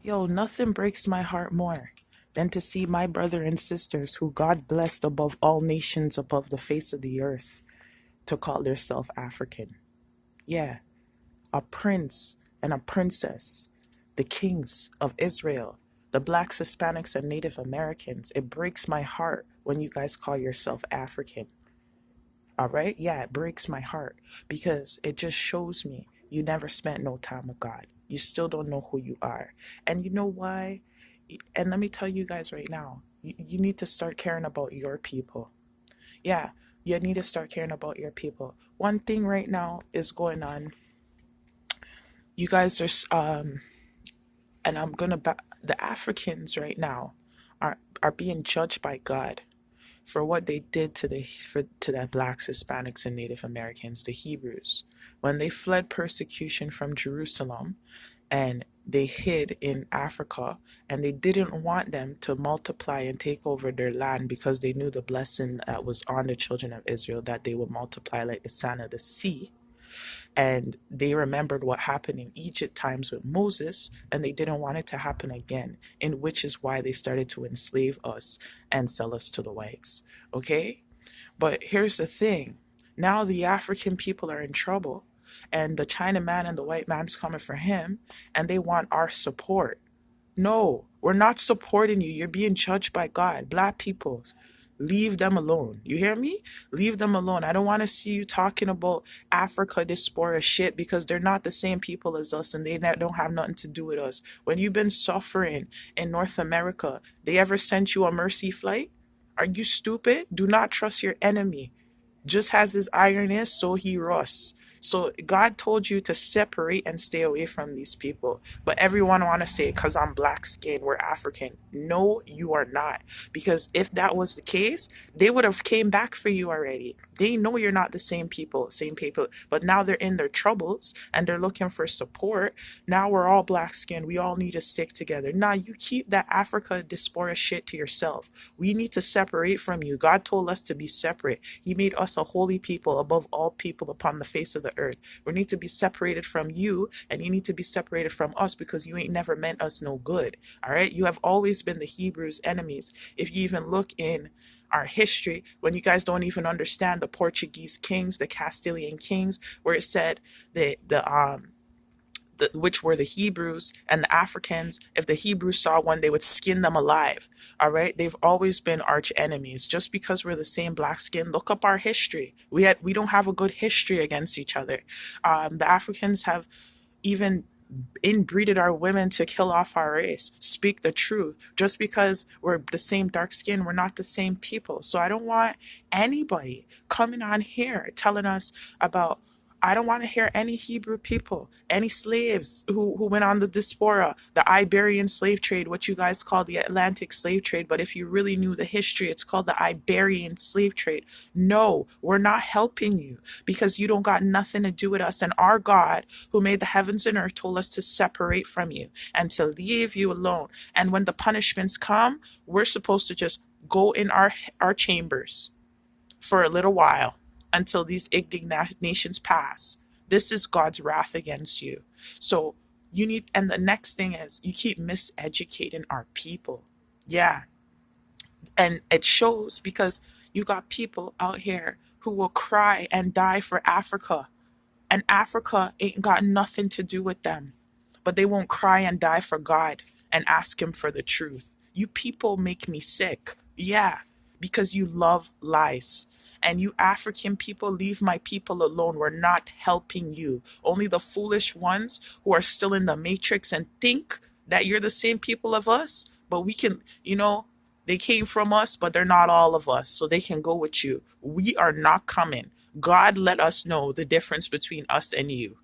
Yo, nothing breaks my heart more than to see my brother and sisters who God blessed above all nations above the face of the earth to call themselves African. Yeah, a prince and a princess, the kings of Israel, the blacks, Hispanics, and Native Americans. It breaks my heart when you guys call yourself African. All right? Yeah, it breaks my heart because it just shows me you never spent no time with God. You still don't know who you are. And you know why? And let me tell you guys right now, you need to start caring about your people. Yeah, you need to start caring about your people. One thing right now is going on. You guys and the Africans right now are being judged by God for what they did to the blacks, Hispanics, and Native Americans, the Hebrews, when they fled persecution from Jerusalem and they hid in Africa, and they didn't want them to multiply and take over their land because they knew the blessing that was on the children of Israel, that they would multiply like the sand of the sea. And they remembered what happened in Egypt times with Moses, and they didn't want it to happen again, in which is why they started to enslave us and sell us to the whites. Okay? But here's the thing. Now the African people are in trouble, and the China man and the white man's coming for him, and they want our support. No, we're not supporting you. You're being judged by God. Black people, leave them alone. You hear me? Leave them alone. I don't want to see you talking about Africa Diaspora shit because they're not the same people as us and they don't have nothing to do with us. When you've been suffering in North America, they ever sent you a mercy flight? Are you stupid? Do not trust your enemy. Just as his iron is, so he rusts. So God told you to separate and stay away from these people. But everyone want to say, because I'm black skinned, we're African. No, you are not. Because if that was the case, they would have came back for you already. They know you're not the same people. But now they're in their troubles and they're looking for support. Now we're all black skinned. We all need to stick together. Now you keep that Africa diaspora shit to yourself. We need to separate from you. God told us to be separate. He made us a holy people above all people upon the face of the earth. We need to be separated from you, and you need to be separated from us because you ain't never meant us no good. All right? You have always been the Hebrews' enemies. If you even look in our history, when you guys don't even understand the Portuguese kings, the Castilian kings, where it said which were the Hebrews and the Africans. If the Hebrews saw one, they would skin them alive. All right. They've always been arch enemies. Just because we're the same black skin, look up our history. We don't have a good history against each other. The Africans have even inbreeded our women to kill off our race. Speak the truth. Just because we're the same dark skin, we're not the same people. So I don't want anybody coming on here telling us about. I don't want to hear any Hebrew people, any slaves who went on the diaspora, the Iberian slave trade, what you guys call the Atlantic slave trade. But if you really knew the history, it's called the Iberian slave trade. No, we're not helping you because you don't got nothing to do with us. And our God, who made the heavens and earth, told us to separate from you and to leave you alone. And when the punishments come, we're supposed to just go in our chambers for a little while until these indignations pass. This is God's wrath against you. So and the next thing is you keep miseducating our people. Yeah. And it shows because you got people out here who will cry and die for Africa. And Africa ain't got nothing to do with them. But they won't cry and die for God and ask him for the truth. You people make me sick. Yeah. Because you love lies. And you African people, leave my people alone. We're not helping you. Only the foolish ones who are still in the matrix and think that you're the same people of us. But we can, they came from us, but they're not all of us. So they can go with you. We are not coming. God let us know the difference between us and you.